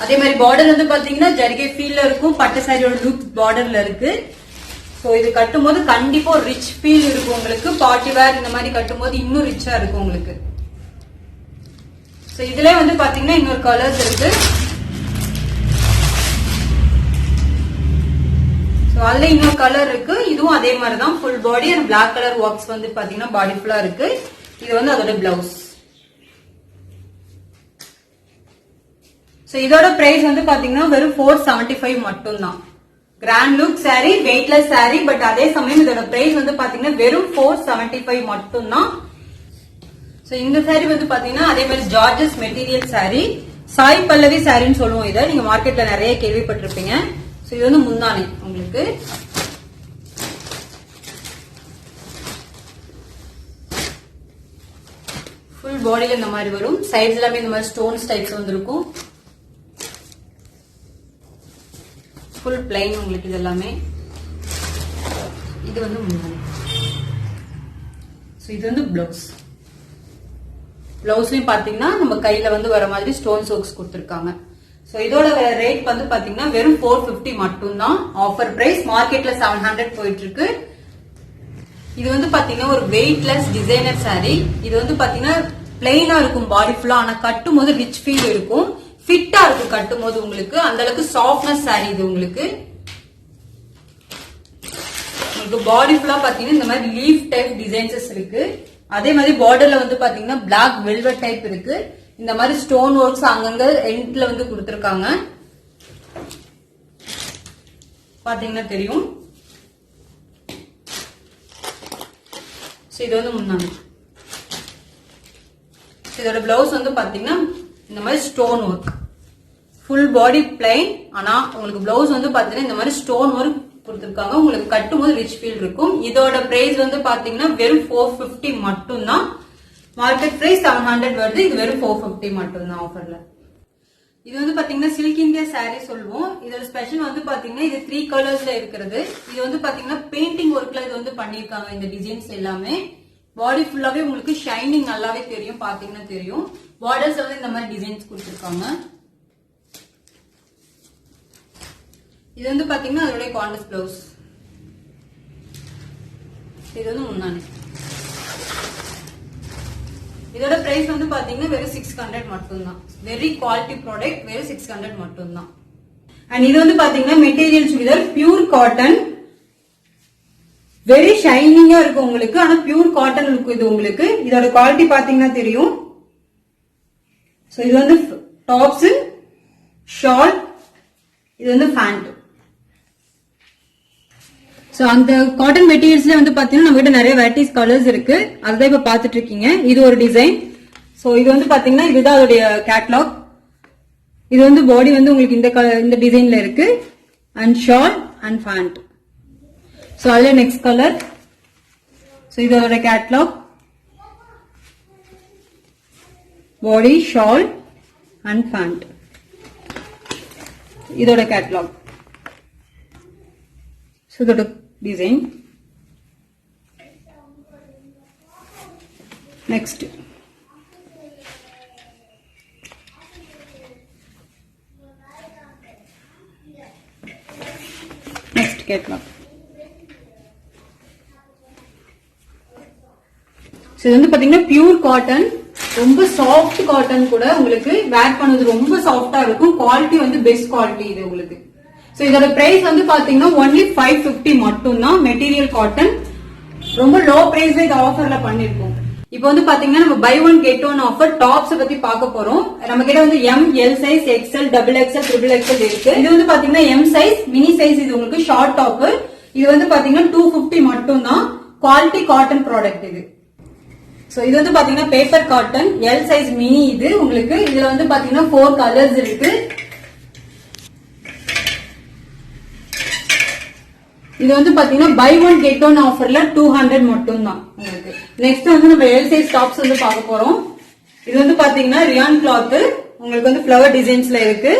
Speaker 1: அதே மாதிரி பார்டர் வந்து பாத்தீங்கன்னா ஜர்கே ஃபீல்ல இருக்கும். பட்டு சாரியோட லுக் பார்டர்ல இருக்கு. சோ இது கட்டும் போது கண்டிப்பா ஒரு ரிச் ஃபீல் இருக்கும் உங்களுக்கு. பார்ட்டி வேர் இந்த மாதிரி கட்டும் போது இன்னும் ரிச்சா இருக்கும் உங்களுக்கு. சோ இதுல வந்து பாத்தீங்கன்னா இன்னொரு கலர்ஸ் இருக்கு. சோ அதுல இன்னொரு கலர் இருக்கு. இதுவும் அதே மாதிரி தான். Full body and black colour works வந்து பாத்தீங்கன்னா பாடி ஃபுல்லா இருக்கு. இது வந்து அதோட பிளவுஸ். சோ சோ இதோட பிரைஸ் வந்து பாத்தீங்கன்னா வெறும் 475 மட்டும் தான். Grand look saree, weightless saree, but அதே சமயம் இதோட பிரைஸ் வந்து பாத்தீங்கன்னா வெறும் 475 மட்டும் தான். சோ இந்த saree வந்து பாத்தீங்கன்னா அதே மாதிரி Georges material saree, Sai Pallavi சாரின்னு சொல்லுவோம். இதை நீங்க மார்க்கெட்ல நிறைய கேள்விப்பட்டிருப்பீங்க. சோ இது வந்து முந்தானை உங்களுக்கு. ஃபுல் பாடியில இந்த மாதிரி வரும். சைட்ஸ் எல்லாமே இந்த மாதிரி ஸ்டோன்ஸ் டைப்ஸ் வந்து இருக்கும். ஃபுல் பிளைன் உங்களுக்கு இது எல்லாமே. இது வந்து முந்தானை. சோ இது வந்து பிளவுஸ். பிளவுஸ்லயும் பாத்தீங்கன்னா நம்ம கையில வந்து வர மாதிரி ஸ்டோன் சோக்ஸ் கொடுத்திருக்காங்க. சோ இதோட ரேட் வந்து பாத்தீங்கன்னா வெறும் 450 மட்டும் தான். Offer price. மார்க்கெட்ல 700 போயிட்டு இருக்கு. இது வந்து பாத்தீங்கன்னா ஒரு வெயிட்லெஸ் டிசைனர் saree. இது வந்து பாத்தீங்கன்னா பிளைனா இருக்கும் பாடி ஃபுல்லா, ஆனா கட்டும் போது ரிச் ஃபீல் இருக்கும். ஃபிட்டா இருக்கும் கட்டும் போது உங்களுக்கு. அந்த அளவுக்கு சாஃப்ட்னஸ் saree இது உங்களுக்கு. பாடி ஃபுல்லா பாத்தீங்கன்னா இந்த மாதிரி லீஃப் டைப் டிசைன்ஸ் இருக்கு. அதே மாதிரி பார்டர்ல வந்து பாத்தீங்கன்னா பிளாக் வெல்வெட் டைப் இருக்கு. இந்த மாதிரி ஸ்டோன் ஒர்க்ஸ் அங்கங்க எண்ட்ல வந்து கொடுத்திருக்காங்க. பாத்தீங்கன்னா தெரியும். இது வந்து முன்னாடி. இதோட பிளவுஸ் வந்து பாத்தீங்கன்னா இந்த மாதிரி stone work. Full body plain, ஆனா உங்களுக்கு பிளவுஸ் வந்து பாத்தீங்கன்னா இந்த மாதிரி ஸ்டோன் ஒர்க் கொடுத்திருக்காங்க. உங்களுக்கு கட்டும் போது ரிச் ஃபீல் இருக்கும். இதோட பிரைஸ் வந்து பாத்தீங்கன்னா வெறும் 450 மட்டும் தான். மார்க்கெட் பிரைஸ் 700 வருது. இது வெறும் 450 மட்டும் தான் ஆஃபர்ல. இது வந்து பாத்தீங்கன்னா சில்க் இந்தியா saree சொல்லுவோம். இதோட ஸ்பெஷல் வந்து பாத்தீங்கன்னா இது 3 கலர்ஸ்ல இருக்கிறது. இது வந்து பாத்தீங்கன்னா பெயிண்டிங் ஒர்க்ல இது வந்து பண்ணிருக்காங்க. இந்த டிசைன்ஸ் எல்லாமே பாடி ஃபுல்லாவே உங்களுக்கு ஷைனிங் நல்லாவே தெரியும். பாத்தீங்கன்னா தெரியும். பார்டர்ஸ் வந்து இந்த மாதிரி டிசைன்ஸ் கொடுத்திருக்காங்க. இது வந்து பாத்தீங்கன்னா அதோட கான்ட்ராஸ்ட் பிளவுஸ். இது வந்து முன்னாடி. இதோட பிரைஸ் வந்து பாத்தீங்கன்னா வெறும் 600 மட்டும் தான். Very quality product. வெறும் 600 மட்டும் தான். அண்ட் இது வந்து பாத்தீங்கன்னா material churidar pure cotton. Very ஷைனிங்கா இருக்கும் உங்களுக்கு. ஆனா பியூர் காட்டன் இருக்கும் இது உங்களுக்கு. இதோட குவாலிட்டி பாத்தீங்கன்னா தெரியும். சோ இது வந்து டாப்ஸ், ஷால், இது வந்து பேண்ட். சோ அந்த காட்டன் மெட்டீரியல்ஸ்ல வந்து பாத்தீங்கன்னா நம்ம கிட்ட நிறைய வெரைட்டிஸ் கலர்ஸ் இருக்கு. அதுதான் இப்ப பாத்துட்டு இருக்கீங்க. இது ஒரு டிசைன். சோ இது வந்து பாத்தீங்கன்னா இதுதான் அதோடைய கேட்லாக். இது வந்து பாடி வந்து உங்களுக்கு இந்த டிசைன்ல இருக்கு. And shawl and pant. So அதுல நெக்ஸ்ட் கலர். சோ இதோட catalogue, body, shawl and pant. இதோட கேட்லாக். சோ இதோட டிசைன். Next catalogue. இது வந்து பாத்தீங்கன்னா பியூர் காட்டன். ரொம்ப சாஃப்ட் காட்டன் கூட. உங்களுக்கு வேர் பண்ணது ரொம்ப சாஃப்டா இருக்கும். குவாலிட்டி வந்து பெஸ்ட் குவாலிட்டி இது உங்களுக்கு. சோ இதோட பிரைஸ் வந்து பாத்தீங்கன்னா ஒன்லி 550 மட்டும் தான். Material cotton. ரொம்ப லோ பிரைஸ்ல இது ஆஃபர்ல பண்ணிருக்கோம். இப்போ வந்து பாத்தீங்கன்னா நம்ம buy one get one offer tops பத்தி பார்க்க போறோம். நம்ம கிட்ட வந்து M, L size, XL, double XL, triple XL இருக்கு. இது வந்து பாத்தீங்கன்னா எம் சைஸ், மினி சைஸ். இது உங்களுக்கு ஷார்ட் டாப். இது வந்து பாத்தீங்கன்னா 250 மட்டும் தான். குவாலிட்டி காட்டன் ப்ராடக்ட் இது. சோ இது வந்து பாத்தீங்கன்னா paper cotton, L size mini. இது உங்களுக்கு இதுல வந்து பாத்தீங்கன்னா 4 கலர்ஸ் இருக்கு. இது வந்து பாத்தீங்கன்னா பை ஒன் கெட் ஒன் ஆஃபர்ல 200 மட்டும் தான் உங்களுக்கு. நெக்ஸ்ட் வந்து நம்ம எல் சைஸ் டாப்ஸ் வந்து பார்க்க போறோம். இது வந்து பாத்தீங்கன்னா ரியான் கிளாத். உங்களுக்கு வந்து ஃபிளவர் டிசைன்ஸ்ல இருக்கு.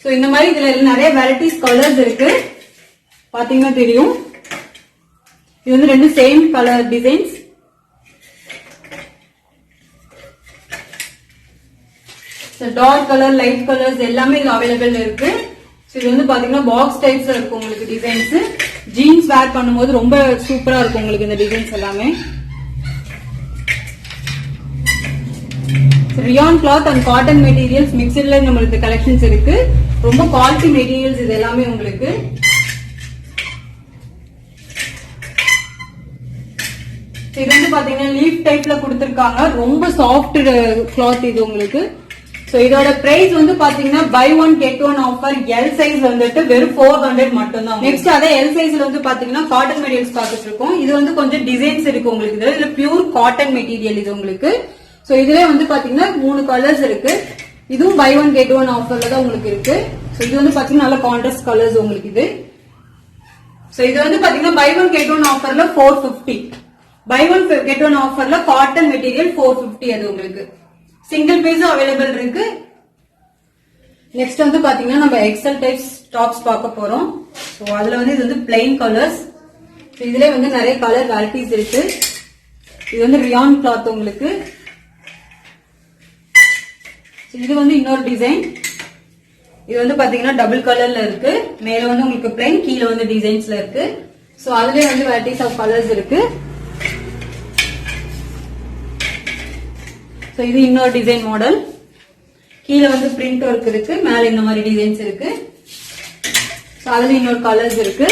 Speaker 1: சோ இந்த மாதிரி இதுல நிறைய வெரைட்டிஸ் கலர்ஸ் இருக்கு. பாத்தீங்கன்னா தெரியும். இது வந்து ரெண்டு same colour designs. Dark colour, light colours எல்லாமே இது அவைலபிள் இருக்கு. இது வந்து பாத்தீங்கன்னா பாக்ஸ் டைப்ஸ்ல இருக்கும் உங்களுக்கு டிசைன்ஸ். ஜீன்ஸ் வேர் பண்ணும்போது ரொம்ப சூப்பரா இருக்கும் உங்களுக்கு இந்த டிசைன்ஸ் எல்லாமே. Rayon cloth and cotton materials மிக்சர்ல நம்மளுக்கு கலெக்ஷன்ஸ் இருக்கு. ரொம்ப குவாலிட்டி மெட்டீரியல்ஸ் இது எல்லாமே உங்களுக்கு. இது வந்து பாத்தீங்கன்னா லீஃப் டைப்ல கொடுத்திருக்காங்க. ரொம்ப சாஃப்ட் கிளாத் இது உங்களுக்கு. சோ இதோட பிரைஸ் வந்து பாத்தீங்கன்னா buy one get one offer L size வந்துட்டு வெறும் 400 மட்டும் தான். நெக்ஸ்ட் அதே எல் சைஸ்ல வந்து பாத்தீங்கன்னா காட்டன் மெட்டீரியல்ஸ் பாத்துட்டு இருக்கோம். இது வந்து கொஞ்சம் டிசைன்ஸ் இருக்கு உங்களுக்கு. இதுல பியூர் காட்டன் மெட்டீரியல் இது உங்களுக்கு. சோ இதுல வந்து பாத்தீங்கன்னா 3 கலர்ஸ் இருக்கு. இதுவும் பை ஒன் கெட் ஒன் ஆஃபர்ல தான் உங்களுக்கு இருக்கு. சோ இது வந்து பாத்தீங்கன்னா நல்ல கான்ட்ராஸ்ட் கலர்ஸ் உங்களுக்கு இது. சோ இது வந்து பாத்தீங்கன்னா பை ஒன் கெட் ஒன் ஆஃபர்ல 450. பை ஒன் கெட் ஒன் ஆஃபர்ல காட்டன் மெட்டீரியல் 450 அது உங்களுக்கு. சிங்கிள் பீஸும் அவைலபிள் இருக்கு. நெக்ஸ்ட் வந்து பாத்தீங்கன்னா நம்ம எக்ஸல் டைப்ஸ் டாப்ஸ் பார்க்க போறோம். சோ அதுல வந்து இது வந்து பிளைன் கலர்ஸ். இதுல வந்து நிறைய கலர் வெரைட்டிஸ் இருக்கு. இது வந்து ரியான் கிளாத் உங்களுக்கு. இது வந்து இன்னொரு டிசைன். இது வந்து பாத்தீங்கன்னா டபுள் கலர்ல இருக்கு. மேல வந்து உங்களுக்கு பிளைன், கீழே வந்து டிசைன்ஸ்ல இருக்கு. சோ அதுலயே வந்து வெரைட்டிஸ் ஆஃப் கலர்ஸ் இருக்கு. சோ இது இன்னொரு டிசைன் மாடல். கீழே வந்து பிரிண்ட் ஒர்க் இருக்கு, மேல இந்த மாதிரி டிசைன்ஸ் இருக்கு. சோ அதுல இன்னொரு கலர்ஸ் இருக்கு.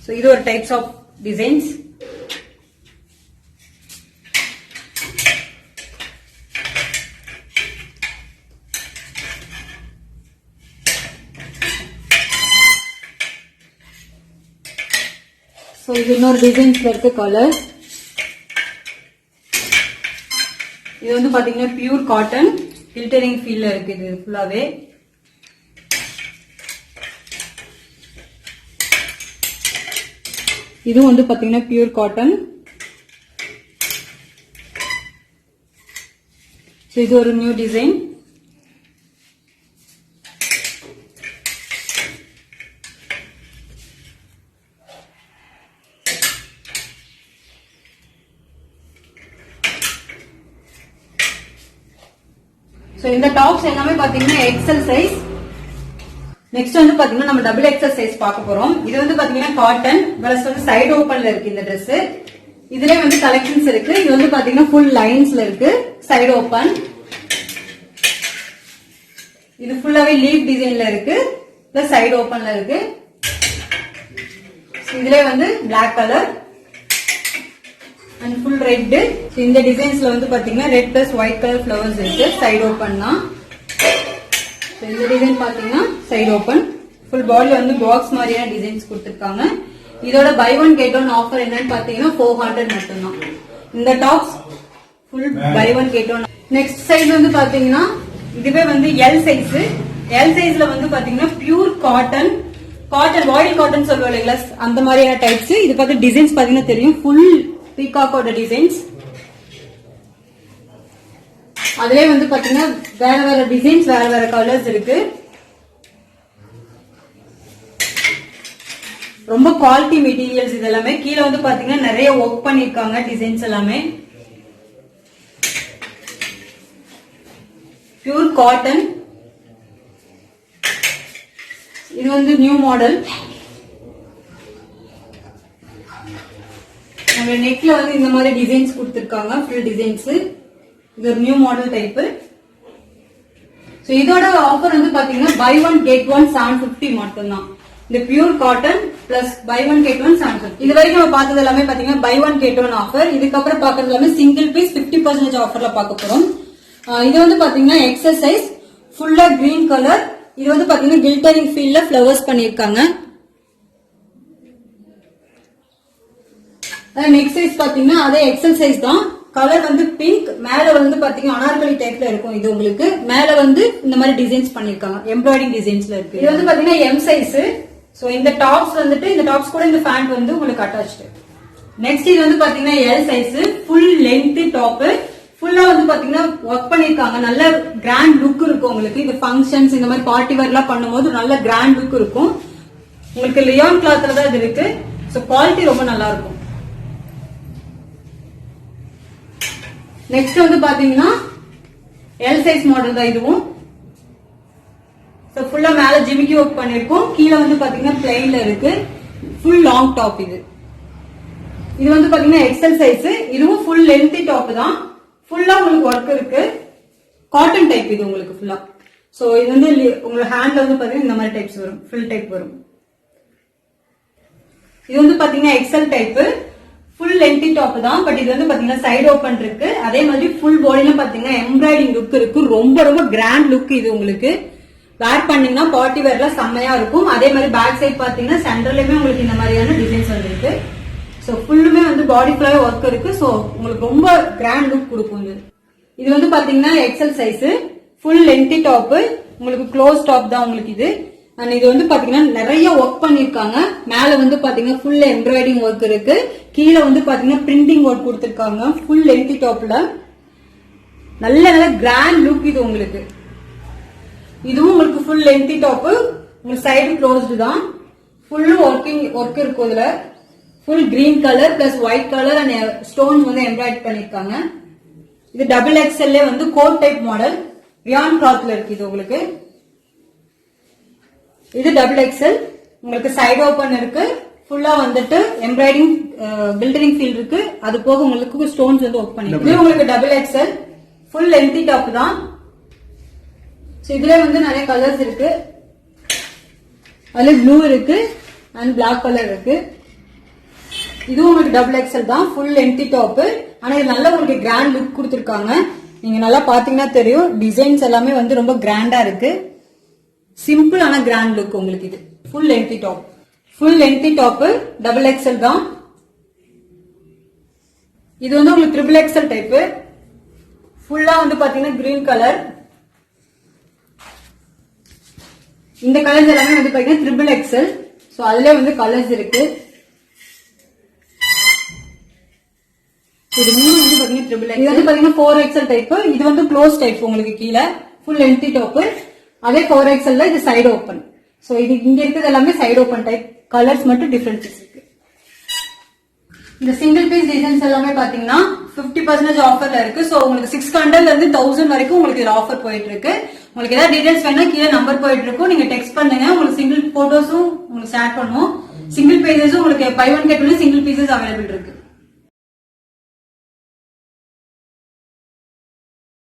Speaker 1: சோ இது ஒரு டைப்ஸ் ஆஃப் டிசைன்ஸ். சோ இது இன்னொரு டிசைன்ஸ்ல இருக்கு கலர். இது வந்து பாத்தீங்கன்னா பியூர் காட்டன் கில்டரிங் ஃபீல்ல இருக்கு. இது ஃபுல்லாவே இது வந்து பாத்தீங்கன்னா பியூர் காட்டன். இது ஒரு நியூ டிசைன். சோ இந்த டாப்ஸ் எல்லாமே பாத்தீங்கன்னா எக்ஸல் சைஸ். நெக்ஸ்ட் வந்து பாத்தீங்கன்னா நம்ம டபுள் எக்ஸல் சைஸ் பார்க்க போறோம். இது வந்து பாத்தீங்கன்னா காட்டன் பிளஸ் வந்து சைடு ஓபன்ல இருக்கு இந்த Dress. இதுல வந்து கலெக்ஷன்ஸ் இருக்கு. இது வந்து பாத்தீங்கன்னா ஃபுல் லைன்ஸ்ல இருக்கு, சைடு ஓபன். இது ஃபுல்லாவே லீஃப் டிசைன்ல இருக்கு, பிளஸ் சைடு ஓபன்ல இருக்கு. இதுல வந்து Black colour and full red. இந்த டிசைன்ஸ்ல வந்து பாத்தீங்கன்னா red plus white colour flowers இருக்கு, சைடு ஓபன் தான். இந்த டிசைன் பாத்தீங்கன்னா சைடு ஓபன். ஃபுல் பாடியில வந்து பாக்ஸ் மாதிரியான டிசைன்ஸ் கொடுத்திருக்காங்க. இதோட buy one get one offer என்னன்னு பாத்தீங்கன்னா 400 மட்டும்தான். இந்த tops full buy one get one. Next size வந்து பாத்தீங்கன்னா இதுவே வந்து எல் சைஸ். எல் சைஸ்ல வந்து பாத்தீங்கன்னா பியூர் காட்டன், காட்டன் வாயில் காட்டன் சொல்லுவோம் இல்லைங்களா, அந்த மாதிரியான டைப்ஸ். இது பார்த்து டிசைன்ஸ் பாத்தீங்கன்னா தெரியும், ஃபுல் பீகாக்கோட டிசைன்ஸ். அதுலயே வந்து பாத்தீங்கன்னா வேற வேற டிசைன்ஸ், வேற வேற கலர்ஸ் இருக்கு. ரொம்ப குவாலிட்டி மெட்டீரியல்ஸ் இது எல்லாமே. கீழே வந்து பாத்தீங்கன்னா நிறைய ஒர்க் பண்ணிருக்காங்க டிசைன்ஸ் எல்லாமே. Pure cotton. இது வந்து நியூ மாடல். நம்ம நெக்ல வந்து இந்த மாதிரி டிசைன்ஸ் கொடுத்திருக்காங்க, ஃபுல் டிசைன்ஸ். இது ஒரு நியூ மாடல் டைப். சோ இதோட ஆஃபர் வந்து பாத்தீங்கன்னா பை ஒன் கெட் ஒன் 750 மட்டும்தான். இந்த pure cotton plus buy one get one 750. இது வரைக்கும் நம்ம பார்த்தது எல்லாமே பாத்தீங்கன்னா buy one get one offer. இதுக்கப்புறம் பாக்குறது எல்லாமே சிங்கிள் பீஸ் 50% ஆஃபர்ல பார்க்க போறோம். இது வந்து பாத்தீங்கன்னா எக்ஸல் சைஸ், ஃபுல்லா கிரீன் கலர். இது வந்து பாத்தீங்கன்னா கில்டரிங் ஃபீல்ட்ல ஃபிளவர்ஸ் பண்ணிருக்காங்க. நெக்ஸ்ட் சைஸ் பாத்தீங்கன்னா அதே எக்ஸல் சைஸ் தான். கலர் வந்து பிங்க், மேல வந்து பாத்தீங்கன்னா அனார்கலி டைப்ல இருக்கும். இது உங்களுக்கு மேல வந்து இந்த மாதிரி டிசைன்ஸ் பண்ணிருக்காங்க, எம்ப்ராய்டிங் டிசைன்ஸ்ல இருக்கு. இது வந்து பாத்தீங்கன்னா எம் சைஸ். சோ இந்த டாப்ஸ் வந்துட்டு, இந்த டாப்ஸ் கூட இந்த பேண்ட் வந்து உங்களுக்கு அட்டாச்டு. நெக்ஸ்ட் இது வந்து பாத்தீங்கன்னா L size, full length top. ஃபுல்லா வந்து பாத்தீங்கன்னா ஒர்க் பண்ணிருக்காங்க, நல்ல கிராண்ட் லுக் இருக்கும் உங்களுக்கு. இது ஃபங்க்ஷன்ஸ் இந்த மாதிரி பார்ட்டி வேர் எல்லாம் பண்ணும்போது நல்ல கிராண்ட் லுக் இருக்கும் உங்களுக்கு. லியான் கிளாத்ல தான் இது இருக்கு. சோ குவாலிட்டி ரொம்ப நல்லா இருக்கும். நெக்ஸ்ட் வந்து பாத்தீங்கன்னா எல் சைஸ் மாடல் தான் இதுவும். ஃபுல்லா மேல ஜிமிக்கி ஒர்க் பண்ணிருக்கோம், கீழே வந்து பாத்தீங்கன்னா பிளைன்ல இருக்கு. ஃபுல் லாங் டாப் இது. இது வந்து பாத்தீங்கன்னா எக்ஸல் சைஸ். இதுவும் ஃபுல் லென்த் டாப் தான். ஃபுல்லா உங்களுக்கு ஒர்க் இருக்கு, காட்டன் டைப் இது உங்களுக்கு ஃபுல்லா. சோ இது வந்து உங்க ஹேண்ட்ல வந்து பாத்தீங்கன்னா இந்த மாதிரி டைப்ஸ் வரும், ஃபுல் டைப் வரும். இது வந்து பாத்தீங்கன்னா XL type, full lengthy top தான். பட் இது வந்து பாத்தீங்கன்னா சைடு ஓபன் இருக்கு. அதே மாதிரி ஃபுல் பாடியில பாத்தீங்கன்னா எம்ப்ராய்டிங் லுக் இருக்கு. ரொம்ப ரொம்ப கிராண்ட் லுக் இது. உங்களுக்கு வேர் பண்ணீங்கன்னா பார்ட்டி வேர்ல செம்மையா இருக்கும். அதே மாதிரி பேக் சைட் பாத்தீங்கன்னா சென்டர்லயுமே உங்களுக்கு இந்த மாதிரியான டிசைன்ஸ் வந்துருக்கு. சோ ஃபுல்லுமே வந்து பாடி ஃபுல்லாவே ஒர்க் இருக்கு. சோ உங்களுக்கு ரொம்ப கிராண்ட் லுக் கொடுக்கும் இது. இது வந்து பாத்தீங்கன்னா XL size full lengthy top. உங்களுக்கு க்ளோஸ் டாப் தான் உங்களுக்கு இது. அண்ட் இது வந்து பாத்தீங்கன்னா நிறைய ஒர்க் பண்ணிருக்காங்க. மேல வந்து பாத்தீங்கன்னா ஃபுல் எம்ப்ராய்டிங் ஒர்க் இருக்கு. கீழே வந்து பாத்தீங்கன்னா பிரிண்டிங் ஒர்க் கொடுத்திருக்காங்க. ஃபுல் லென்த்தி டாப்ல நல்ல நல்ல கிராண்ட் லுக் இது உங்களுக்கு. இதுவும் உங்களுக்கு ஃபுல் லென்த்தி டாப். உங்களுக்கு சைடு க்ளோஸ்டு தான். ஃபுல்லு ஒர்க் இருக்கும். இதுல full green colour plus white colour and stone வந்து எம்ப்ராய்டரி பண்ணிருக்காங்க. இது டபுள் எக்ஸ்எல்லே வந்து கோட் டைப் மாடல் ரியான் கிளாத்ல இருக்கு இது உங்களுக்கு. இது டபுள் எக்ஸ்எல். உங்களுக்கு சைடு ஓபன் இருக்கு. ஃபுல்லா வந்துட்டு எம்ப்ராய்டிங் பில்டரிங் ஃபீல் இருக்கு. அது போக உங்களுக்கு ஸ்டோன்ஸ் வந்து ஒர்க் பண்ணிருக்கு. இது உங்களுக்கு double XL full lengthy top தான். இதுல வந்து நிறைய கலர்ஸ் இருக்கு. அதுல ப்ளூ இருக்கு அண்ட் பிளாக் கலர் இருக்கு. இதுவும் உங்களுக்கு டபுள் எக்ஸ்எல் தான். Full lengthy top. ஆனா இது நல்ல உங்களுக்கு கிராண்ட் லுக் கொடுத்திருக்காங்க. நீங்க நல்லா பாத்தீங்கன்னா தெரியும். டிசைன்ஸ் எல்லாமே வந்து ரொம்ப கிராண்டா இருக்கு. சிம்பிள் ஆன கிராண்ட் லுக் உங்களுக்கு இது. Full lengthy top. Full lengthy top double XL தான். இது வந்து உங்களுக்கு ட்ரிபிள் எக்ஸ்எல் டைப். ஃபுல்லா வந்து பாத்தீங்கன்னா கிரீன் கலர். இந்த கலர்ஸ் எல்லாமே வந்து பாத்தீங்கன்னா ட்ரிபிள் எக்ஸ்எல். சோ அதுல வந்து கலர்ஸ் இருக்கு. இது மூணு வந்து பாத்தீங்கன்னா ட்ரிபிள் எக்ஸ்எல். இது வந்து பாத்தீங்கன்னா 4XL டைப். இது வந்து க்ளோஸ் டைப் உங்களுக்கு கீழே ஃபுல் லென்த்தி டாப். அதே 4XL இது சைடு ஓபன். சோ இது இங்க இருக்கிறது எல்லாமே சைடு ஓபன் டைப். கலர்ஸ் மட்டும் டிஃபரன்சஸ் இருக்கு. இந்த சிங்கிள் பீஸ் டிசைன்ஸ் எல்லாமே பாத்தீங்கன்னா 50% ஆஃபர்ல இருக்கு. சோ உங்களுக்கு 600ல இருந்து 1000 வரைக்கும் உங்களுக்கு இதுல ஆஃபர் போயிட்டு இருக்கு. உங்களுக்கு ஏதாவது டீடைல்ஸ் வேணா கீழே நம்பர் போயிட்டு இருக்கும். நீங்க டெக்ஸ்ட் பண்ணுங்க. உங்களுக்கு சிங்கிள் போட்டோஸும் உங்களுக்கு ஷேர் பண்ணுவோம். சிங்கிள் பீசஸும் உங்களுக்கு buy one get one single pieces available இருக்கு.